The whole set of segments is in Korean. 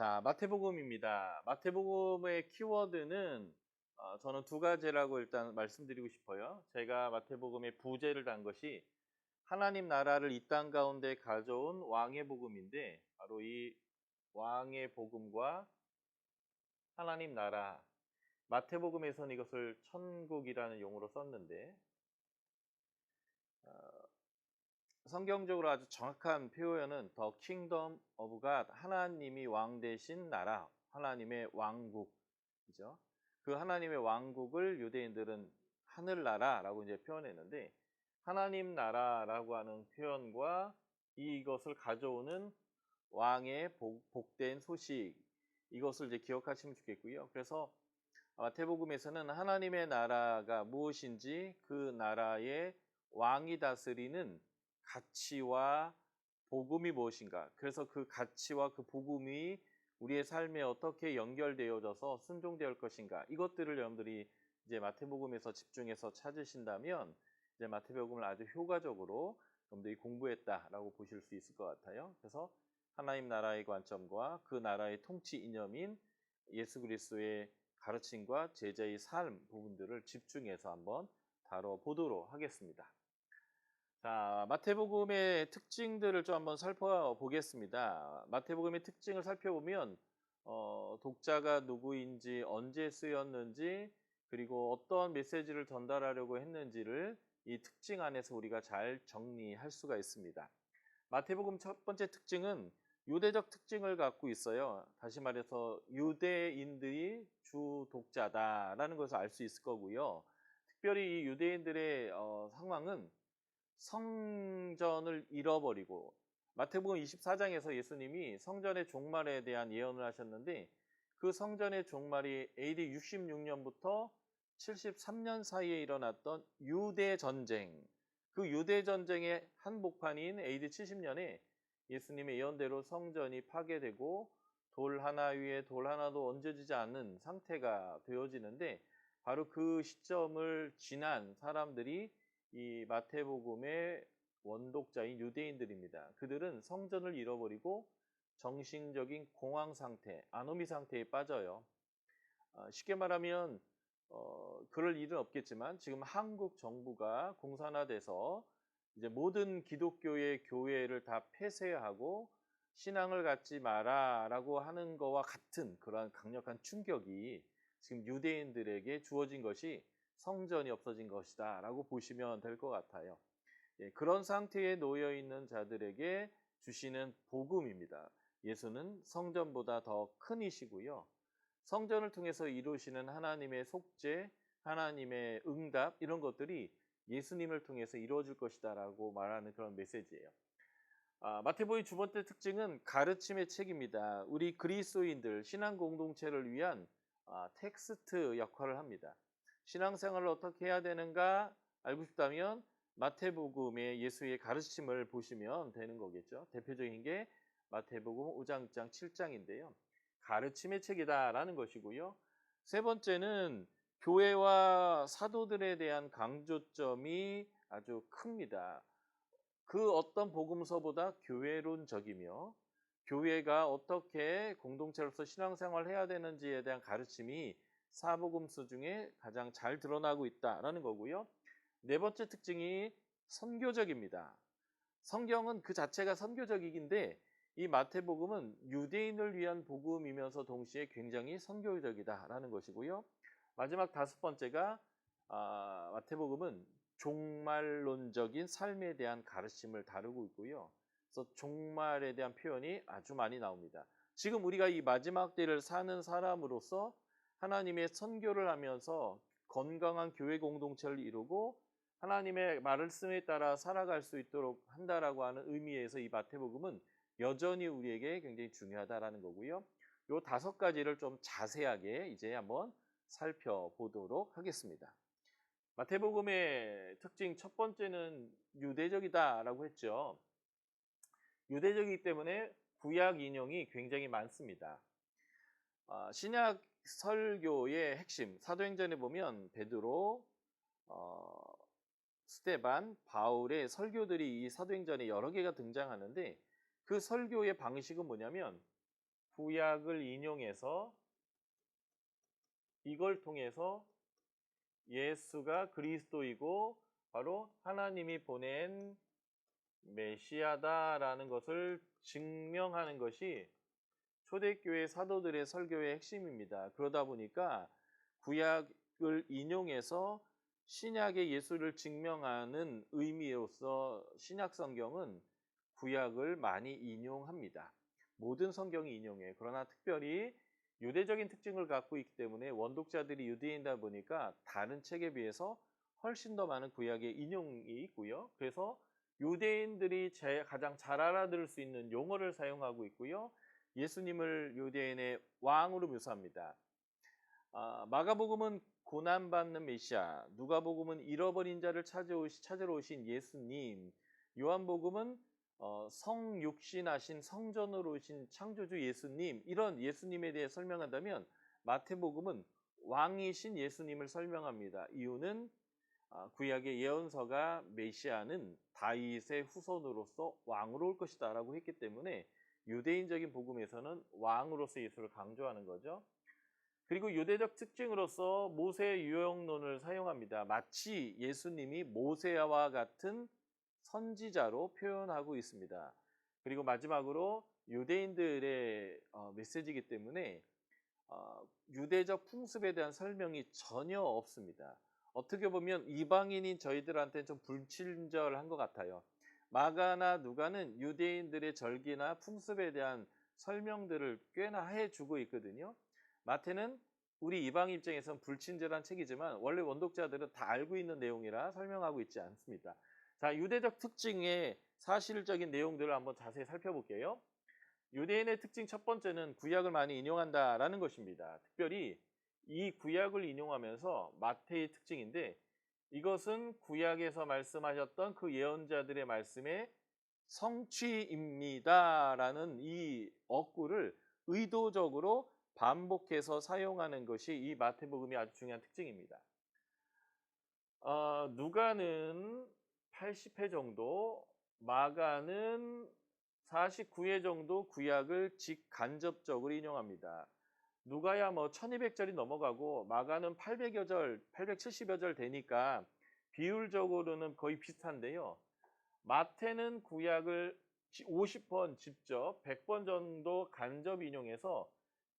자, 마태복음입니다. 마태복음의 키워드는 저는 두 가지라고 일단 말씀드리고 싶어요. 제가 마태복음의 부제를 단 것이 하나님 나라를 이 땅 가운데 가져온 왕의 복음인데, 바로 이 왕의 복음과 하나님 나라, 마태복음에서는 이것을 천국이라는 용어로 썼는데, 성경적으로 아주 정확한 표현은 The Kingdom of God, 하나님이 왕 되신 나라, 하나님의 왕국이죠. 그 하나님의 왕국을 유대인들은 하늘나라라고 이제 표현했는데, 하나님 나라라고 하는 표현과 이것을 가져오는 왕의 복된 소식, 이것을 이제 기억하시면 좋겠고요. 그래서 마태복음에서는 하나님의 나라가 무엇인지, 그 나라의 왕이 다스리는 가치와 복음이 무엇인가, 그래서 그 가치와 그 복음이 우리의 삶에 어떻게 연결되어져서 순종될 것인가, 이것들을 여러분들이 이제 마태복음에서 집중해서 찾으신다면 이제 마태복음을 아주 효과적으로 여러분들이 공부했다라고 보실 수 있을 것 같아요. 그래서 하나님 나라의 관점과 그 나라의 통치 이념인 예수 그리스도의 가르침과 제자의 삶 부분들을 집중해서 한번 다뤄보도록 하겠습니다. 자, 마태복음의 특징들을 좀 한번 살펴보겠습니다. 마태복음의 특징을 살펴보면 독자가 누구인지, 언제 쓰였는지, 그리고 어떤 메시지를 전달하려고 했는지를 이 특징 안에서 우리가 잘 정리할 수가 있습니다. 마태복음 첫 번째 특징은 유대적 특징을 갖고 있어요. 다시 말해서 유대인들이 주 독자다라는 것을 알 수 있을 거고요. 특별히 이 유대인들의 상황은 성전을 잃어버리고, 마태복음 24장에서 예수님이 성전의 종말에 대한 예언을 하셨는데, 그 성전의 종말이 AD 66년부터 73년 사이에 일어났던 유대 전쟁, 그 유대 전쟁의 한복판인 AD 70년에 예수님의 예언대로 성전이 파괴되고 돌 하나 위에 돌 하나도 얹어지지 않는 상태가 되어지는데, 바로 그 시점을 지난 사람들이 이 마태복음의 원독자인 유대인들입니다. 그들은 성전을 잃어버리고 정신적인 공황 상태, 아노미 상태에 빠져요. 쉽게 말하면 그럴 일은 없겠지만 지금 한국 정부가 공산화돼서 이제 모든 기독교의 교회를 다 폐쇄하고 신앙을 갖지 마라라고 하는 거와 같은 그러한 강력한 충격이 지금 유대인들에게 주어진 것이 성전이 없어진 것이다 라고 보시면 될 것 같아요. 그런 상태에 놓여 있는 자들에게 주시는 복음입니다. 예수는 성전보다 더 큰 이시고요. 성전을 통해서 이루시는 하나님의 속죄, 하나님의 응답, 이런 것들이 예수님을 통해서 이루어질 것이다 라고 말하는 그런 메시지예요. 마태복음의 두 번째 특징은 가르침의 책입니다. 우리 그리스도인들, 신앙 공동체를 위한 텍스트 역할을 합니다. 신앙생활을 어떻게 해야 되는가 알고 싶다면 마태복음의 예수의 가르침을 보시면 되는 거겠죠. 대표적인 게 마태복음 5장, 6장, 7장인데요. 가르침의 책이다라는 것이고요. 세 번째는 교회와 사도들에 대한 강조점이 아주 큽니다. 그 어떤 복음서보다 교회론적이며 교회가 어떻게 공동체로서 신앙생활을 해야 되는지에 대한 가르침이 사복음서 중에 가장 잘 드러나고 있다라는 거고요. 네 번째 특징이 선교적입니다. 성경은 그 자체가 선교적이긴데 이 마태복음은 유대인을 위한 복음이면서 동시에 굉장히 선교적이다라는 것이고요. 마지막 다섯 번째가 마태복음은 종말론적인 삶에 대한 가르침을 다루고 있고요. 그래서 종말에 대한 표현이 아주 많이 나옵니다. 지금 우리가 이 마지막 때를 사는 사람으로서 하나님의 선교를 하면서 건강한 교회 공동체를 이루고 하나님의 말씀에 따라 살아갈 수 있도록 한다라고 하는 의미에서 이 마태복음은 여전히 우리에게 굉장히 중요하다라는 거고요. 요 다섯 가지를 좀 자세하게 이제 한번 살펴보도록 하겠습니다. 마태복음의 특징 첫 번째는 유대적이다라고 했죠. 유대적이기 때문에 구약 인용이 굉장히 많습니다. 신약 설교의 핵심, 사도행전에 보면 베드로, 스데반, 바울의 설교들이 이 사도행전에 여러 개가 등장하는데, 그 설교의 방식은 뭐냐면 구약을 인용해서 이걸 통해서 예수가 그리스도이고 바로 하나님이 보낸 메시아다라는 것을 증명하는 것이 초대교회 사도들의 설교의 핵심입니다. 그러다 보니까 구약을 인용해서 신약의 예수를 증명하는 의미로서 신약 성경은 구약을 많이 인용합니다. 모든 성경이 인용해요. 그러나 특별히 유대적인 특징을 갖고 있기 때문에 원독자들이 유대인이다 보니까 다른 책에 비해서 훨씬 더 많은 구약의 인용이 있고요. 그래서 유대인들이 가장 잘 알아들을 수 있는 용어를 사용하고 있고요. 예수님을 유대인의 왕으로 묘사합니다. 마가복음은 고난받는 메시아, 누가복음은 잃어버린 자를 찾으러 오신 예수님, 요한복음은 성육신하신 성전으로 오신 창조주 예수님, 이런 예수님에 대해 설명한다면 마태복음은 왕이신 예수님을 설명합니다. 이유는 구약의 예언서가 메시아는 다윗의 후손으로서 왕으로 올 것이다 라고 했기 때문에 유대인적인 복음에서는 왕으로서 예수를 강조하는 거죠. 그리고 유대적 특징으로서 모세 유형론을 사용합니다. 마치 예수님이 모세와 같은 선지자로 표현하고 있습니다. 그리고 마지막으로 유대인들의 메시지이기 때문에 유대적 풍습에 대한 설명이 전혀 없습니다. 어떻게 보면 이방인인 저희들한테는 좀 불친절한 것 같아요. 마가나 누가는 유대인들의 절기나 풍습에 대한 설명들을 꽤나 해주고 있거든요. 마태는 우리 이방 입장에선 불친절한 책이지만 원래 원독자들은 다 알고 있는 내용이라 설명하고 있지 않습니다. 자, 유대적 특징의 사실적인 내용들을 한번 자세히 살펴볼게요. 유대인의 특징 첫 번째는 구약을 많이 인용한다라는 것입니다. 특별히 이 구약을 인용하면서 마태의 특징인데 이것은 구약에서 말씀하셨던 그 예언자들의 말씀의 성취입니다라는 이 어구를 의도적으로 반복해서 사용하는 것이 이 마태복음의 아주 중요한 특징입니다. 누가는 80회 정도, 마가는 49회 정도 구약을 직간접적으로 인용합니다. 누가야 1200절이 넘어가고 마가는 800여 절, 870여 절 되니까 비율적으로는 거의 비슷한데요. 마태는 구약을 50번 직접, 100번 정도 간접 인용해서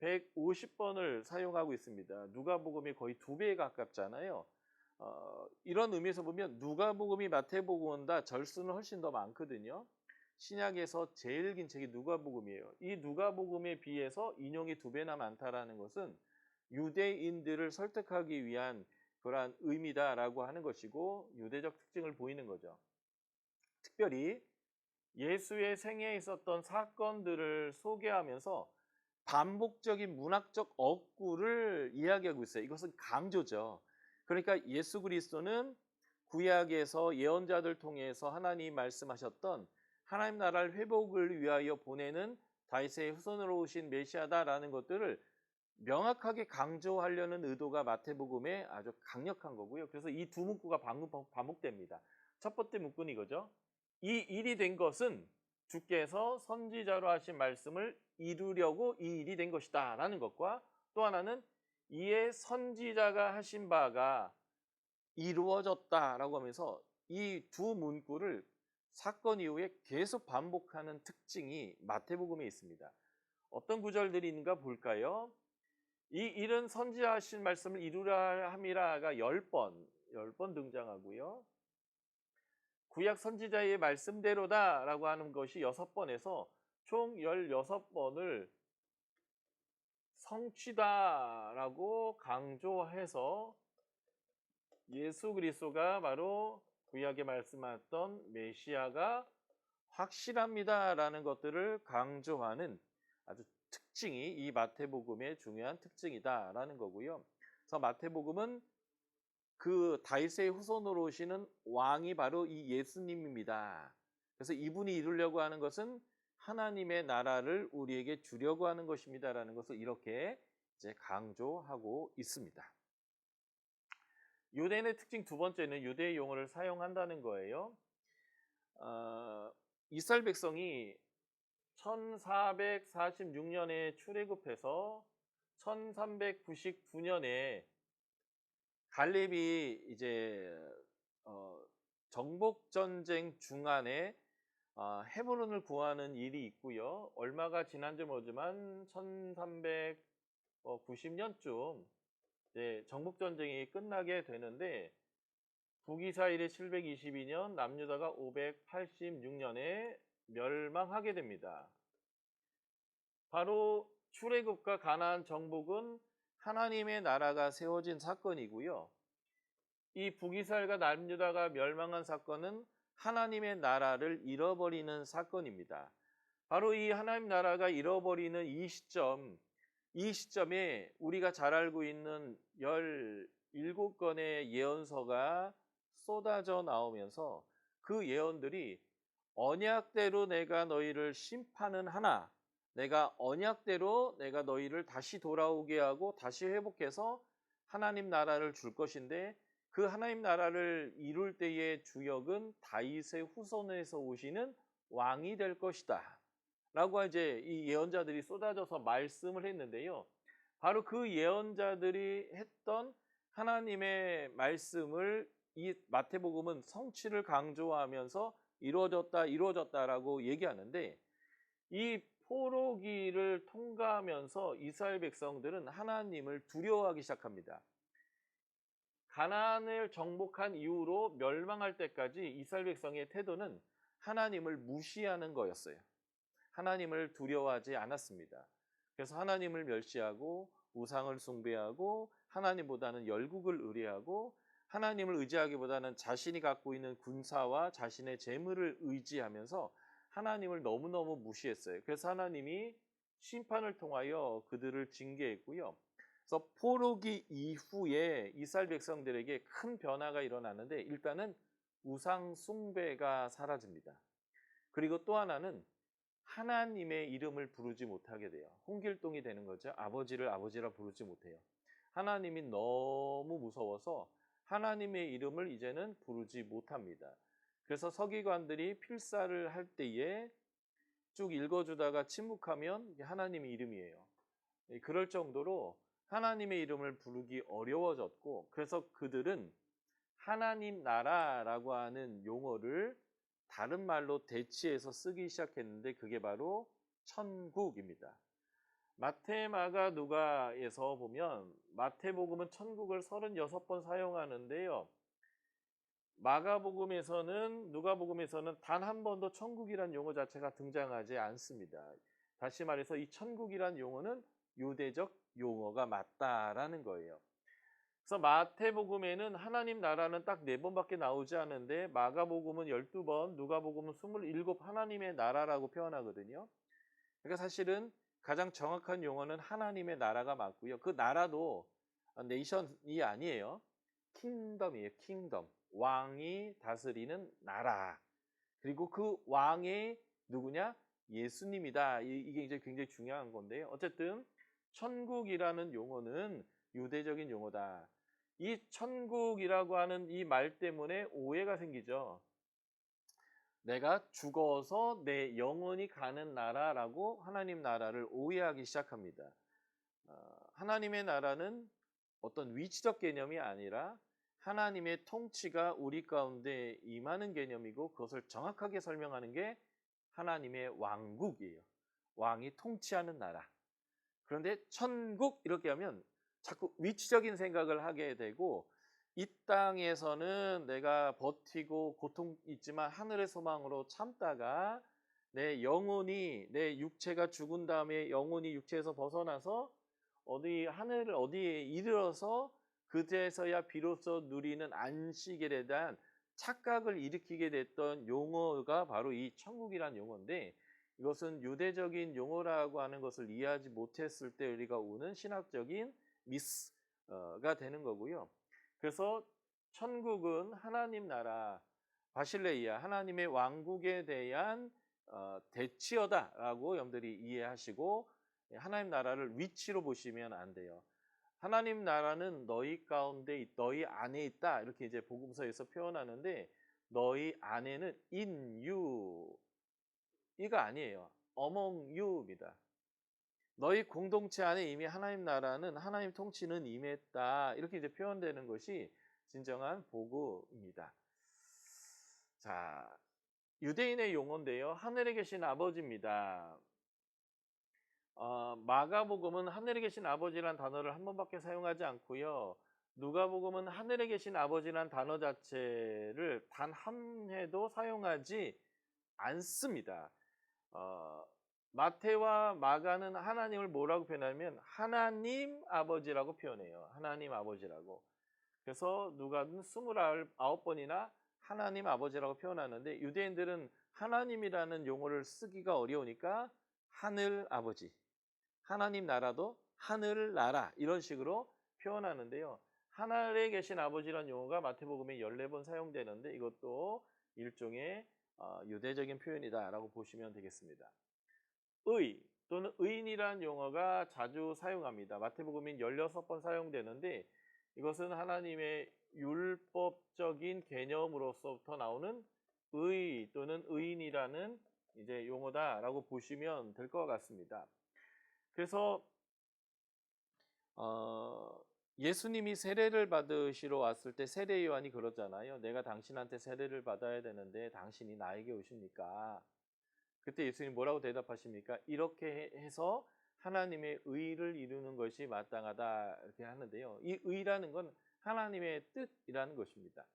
150번을 사용하고 있습니다. 누가복음이 거의 2배에 가깝잖아요. 이런 의미에서 보면 누가복음이 마태복음보다 절수는 훨씬 더 많거든요. 신약에서 제일 긴 책이 누가복음이에요. 이 누가복음에 비해서 인용이 2배나 많다라는 것은 유대인들을 설득하기 위한 그러한 의미다라고 하는 것이고 유대적 특징을 보이는 거죠. 특별히 예수의 생애에 있었던 사건들을 소개하면서 반복적인 문학적 어구를 이야기하고 있어요. 이것은 강조죠. 그러니까 예수 그리스도는 구약에서 예언자들 통해서 하나님이 말씀하셨던 하나님 나라를 회복을 위하여 보내는 다윗의 후손으로 오신 메시아다라는 것들을 명확하게 강조하려는 의도가 마태복음에 아주 강력한 거고요. 그래서 이 두 문구가 반복됩니다. 첫 번째 문구는 이거죠. 이 일이 된 것은 주께서 선지자로 하신 말씀을 이루려고 이 일이 된 것이다 라는 것과 또 하나는 이에 선지자가 하신 바가 이루어졌다라고 하면서 이 두 문구를 사건 이후에 계속 반복하는 특징이 마태복음에 있습니다. 어떤 구절들이 있는가 볼까요? 이 일은 선지하신 말씀을 이루라 함이라가 10번 등장하고요. 구약 선지자의 말씀대로다 라고 하는 것이 6번에서 총 16번을 성취다라고 강조해서 예수 그리스도가 바로 구약에 말씀하셨던 메시아가 확실합니다라는 것들을 강조하는 아주 특징이 이 마태복음의 중요한 특징이다라는 거고요. 그래서 마태복음은 그 다윗의 후손으로 오시는 왕이 바로 이 예수님입니다. 그래서 이분이 이루려고 하는 것은 하나님의 나라를 우리에게 주려고 하는 것입니다라는 것을 이렇게 이제 강조하고 있습니다. 유대인의 특징 두 번째는 유대의 용어를 사용한다는 거예요. 이스라엘 백성이 1446년에 출애굽해서 1399년에 갈렙이 이제 정복 전쟁 중간에 헤브론을 구하는 일이 있고요. 얼마가 지난지 모르지만 1390년쯤 정복 전쟁이 끝나게 되는데 북이스라엘이 722년, 남유다가 586년에 멸망하게 됩니다. 바로 출애굽과 가나안 정복은 하나님의 나라가 세워진 사건이고요. 이 북이스라엘과 남유다가 멸망한 사건은 하나님의 나라를 잃어버리는 사건입니다. 바로 이 하나님 나라가 잃어버리는 이 시점에 우리가 잘 알고 있는 17건의 예언서가 쏟아져 나오면서 그 예언들이 언약대로 내가 너희를 심판은 하나 내가 언약대로 내가 너희를 다시 돌아오게 하고 다시 회복해서 하나님 나라를 줄 것인데 그 하나님 나라를 이룰 때의 주역은 다윗의 후손에서 오시는 왕이 될 것이다 라고 이제 이 예언자들이 쏟아져서 말씀을 했는데요. 바로 그 예언자들이 했던 하나님의 말씀을 이 마태복음은 성취를 강조하면서 이루어졌다라고 얘기하는데 이 포로기를 통과하면서 이스라엘 백성들은 하나님을 두려워하기 시작합니다. 가나안을 정복한 이후로 멸망할 때까지 이스라엘 백성의 태도는 하나님을 무시하는 거였어요. 하나님을 두려워하지 않았습니다. 그래서 하나님을 멸시하고 우상을 숭배하고 하나님보다는 열국을 의뢰하고 하나님을 의지하기보다는 자신이 갖고 있는 군사와 자신의 재물을 의지하면서 하나님을 너무너무 무시했어요. 그래서 하나님이 심판을 통하여 그들을 징계했고요. 그래서 포로기 이후에 이스라엘 백성들에게 큰 변화가 일어나는데 일단은 우상 숭배가 사라집니다. 그리고 또 하나는 하나님의 이름을 부르지 못하게 돼요. 홍길동이 되는 거죠. 아버지를 아버지라 부르지 못해요. 하나님이 너무 무서워서 하나님의 이름을 이제는 부르지 못합니다. 그래서 서기관들이 필사를 할 때에 쭉 읽어주다가 침묵하면 하나님의 이름이에요. 그럴 정도로 하나님의 이름을 부르기 어려워졌고 그래서 그들은 하나님 나라라고 하는 용어를 다른 말로 대치해서 쓰기 시작했는데 그게 바로 천국입니다. 마태, 마가, 누가에서 보면 마태복음은 천국을 36번 사용하는데요. 마가복음에서는 누가복음에서는 단 한 번도 천국이란 용어 자체가 등장하지 않습니다. 다시 말해서 이 천국이란 용어는 유대적 용어가 맞다라는 거예요. 그래서 마태복음에는 하나님 나라는 딱 4번밖에 나오지 않는데 마가복음은 12번, 누가복음은 27 하나님의 나라라고 표현하거든요. 그러니까 사실은 가장 정확한 용어는 하나님의 나라가 맞고요. 그 나라도 네이션이 아니에요. 킹덤이에요. 킹덤. 왕이 다스리는 나라. 그리고 그 왕의 누구냐? 예수님이다. 이게 이제 굉장히 중요한 건데요. 어쨌든 천국이라는 용어는 유대적인 용어다. 이 천국이라고 하는 이 말 때문에 오해가 생기죠. 내가 죽어서 내 영혼이 가는 나라라고 하나님 나라를 오해하기 시작합니다. 하나님의 나라는 어떤 위치적 개념이 아니라 하나님의 통치가 우리 가운데 임하는 개념이고 그것을 정확하게 설명하는 게 하나님의 왕국이에요. 왕이 통치하는 나라. 그런데 천국 이렇게 하면 자꾸 위치적인 생각을 하게 되고 이 땅에서는 내가 버티고 고통 있지만 하늘의 소망으로 참다가 내 영혼이 내 육체가 죽은 다음에 영혼이 육체에서 벗어나서 하늘을 어디에 이르러서 그제서야 비로소 누리는 안식일에 대한 착각을 일으키게 됐던 용어가 바로 이 천국이란 용어인데 이것은 유대적인 용어라고 하는 것을 이해하지 못했을 때 우리가 오는 신학적인 미스가 되는 거고요. 그래서 천국은 하나님 나라 바실레이아 하나님의 왕국에 대한 대치어다라고 여러분들이 이해하시고 하나님 나라를 위치로 보시면 안 돼요. 하나님 나라는 너희 가운데 너희 안에 있다 이렇게 이제 복음서에서 표현하는데 너희 안에는 in you 이가 아니에요. among you입니다. 너희 공동체 안에 이미 하나님 나라는 하나님 통치는 임했다. 이렇게 이제 표현되는 것이 진정한 복음입니다. 자, 유대인의 용어인데요. 하늘에 계신 아버지입니다. 마가복음은 하늘에 계신 아버지란 단어를 한 번밖에 사용하지 않고요. 누가복음은 하늘에 계신 아버지란 단어 자체를 단 한 회도 사용하지 않습니다. 마태와 마가는 하나님을 뭐라고 표현하면 하나님 아버지라고 표현해요. 하나님 아버지라고. 그래서 누가는 29번이나 하나님 아버지라고 표현하는데 유대인들은 하나님이라는 용어를 쓰기가 어려우니까 하늘 아버지, 하나님 나라도 하늘 나라 이런 식으로 표현하는데요. 하늘에 계신 아버지라는 용어가 마태복음에 14번 사용되는데 이것도 일종의 유대적인 표현이다라고 보시면 되겠습니다. 의 또는 의인이라는 용어가 자주 사용합니다. 마태복음인 16번 사용되는데 이것은 하나님의 율법적인 개념으로서부터 나오는 의 또는 의인이라는 이제 용어다라고 보시면 될 것 같습니다. 그래서 예수님이 세례를 받으시러 왔을 때 세례 요한이 그러잖아요. 내가 당신한테 세례를 받아야 되는데 당신이 나에게 오십니까? 그때 예수님 뭐라고 대답하십니까? 이렇게 해서 하나님의 의를 이루는 것이 마땅하다 이렇게 하는데요. 이 의라는 건 하나님의 뜻이라는 것입니다.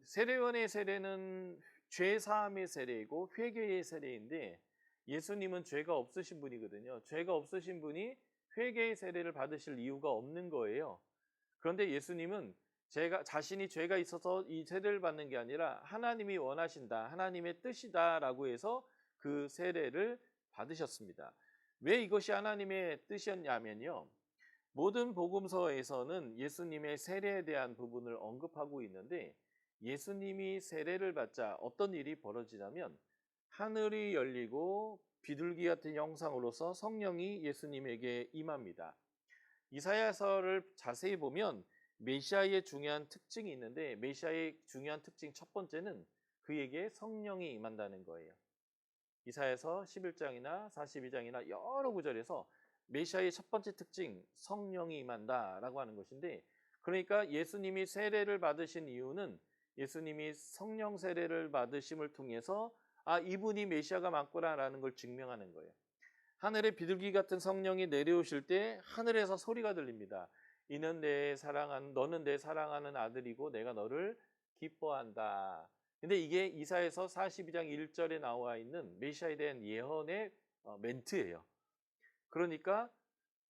세례요한의 세례는 죄 사함의 세례이고 회개의 세례인데 예수님은 죄가 없으신 분이거든요. 죄가 없으신 분이 회개의 세례를 받으실 이유가 없는 거예요. 그런데 예수님은 자신이 죄가 있어서 이 세례를 받는 게 아니라 하나님이 원하신다, 하나님의 뜻이다라고 해서 그 세례를 받으셨습니다. 왜 이것이 하나님의 뜻이었냐면요. 모든 복음서에서는 예수님의 세례에 대한 부분을 언급하고 있는데 예수님이 세례를 받자 어떤 일이 벌어지냐면 하늘이 열리고 비둘기 같은 형상으로서 성령이 예수님에게 임합니다. 이사야서를 자세히 보면 메시아의 중요한 특징이 있는데 메시아의 중요한 특징 첫 번째는 그에게 성령이 임한다는 거예요. 이사야서 11장이나 42장이나 여러 구절에서 메시아의 첫 번째 특징 성령이 임한다라고 하는 것인데 그러니까 예수님이 세례를 받으신 이유는 예수님이 성령 세례를 받으심을 통해서 이분이 메시아가 맞구나라는 걸 증명하는 거예요. 하늘에 비둘기 같은 성령이 내려오실 때 하늘에서 소리가 들립니다. 너는 내 사랑하는 아들이고 내가 너를 기뻐한다. 근데 이게 이사야서 42장 1절에 나와 있는 메시아에 대한 예언의 멘트예요. 그러니까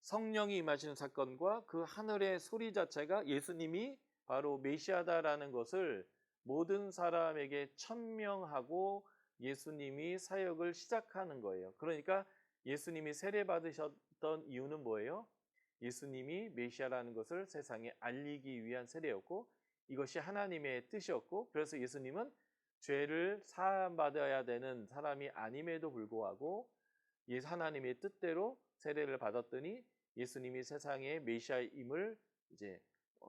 성령이 임하시는 사건과 그 하늘의 소리 자체가 예수님이 바로 메시아다라는 것을 모든 사람에게 천명하고 예수님이 사역을 시작하는 거예요. 그러니까 예수님이 세례 받으셨던 이유는 뭐예요? 예수님이 메시아라는 것을 세상에 알리기 위한 세례였고 이것이 하나님의 뜻이었고 그래서 예수님은 죄를 사함받아야 되는 사람이 아님에도 불구하고 하나님의 뜻대로 세례를 받았더니 예수님이 세상에 메시아임을 이제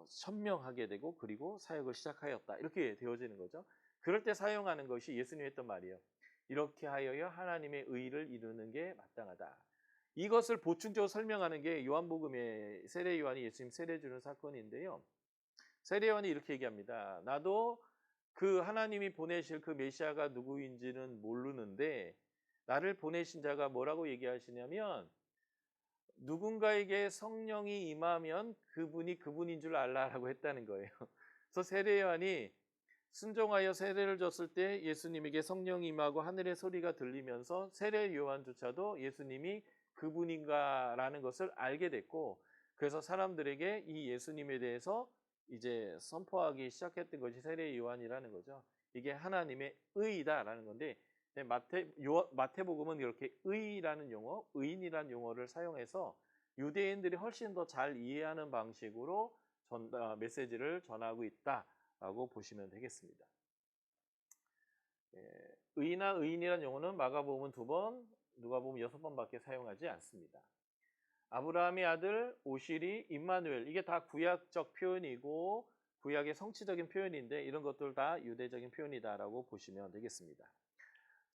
천명하게 되고 그리고 사역을 시작하였다. 이렇게 되어지는 거죠. 그럴 때 사용하는 것이 예수님이 했던 말이에요. 이렇게 하여야 하나님의 의를 이루는 게 마땅하다. 이것을 보충적으로 설명하는 게 요한복음의 세례 요한이 예수님 세례 주는 사건인데요. 세례 요한이 이렇게 얘기합니다. 나도 그 하나님이 보내실 그 메시아가 누구인지는 모르는데 나를 보내신 자가 뭐라고 얘기하시냐면 누군가에게 성령이 임하면 그분이 그분인 줄 알라라고 했다는 거예요. 그래서 세례 요한이 순종하여 세례를 줬을 때 예수님에게 성령이 임하고 하늘의 소리가 들리면서 세례 요한조차도 예수님이 그분인가라는 것을 알게 됐고 그래서 사람들에게 이 예수님에 대해서 이제 선포하기 시작했던 것이 세례 요한이라는 거죠. 이게 하나님의 의이다라는 건데 마태복음은 이렇게 의라는 용어, 의인이라는 용어를 사용해서 유대인들이 훨씬 더 잘 이해하는 방식으로 메시지를 전하고 있다라고 보시면 되겠습니다. 의나 의인이라는 용어는 마가복음은 2번, 누가복음 6번밖에 사용하지 않습니다. 아브라함의 아들 오실이 임마누엘 이게 다 구약적 표현이고 구약의 성취적인 표현인데 이런 것들 다 유대적인 표현이다라고 보시면 되겠습니다.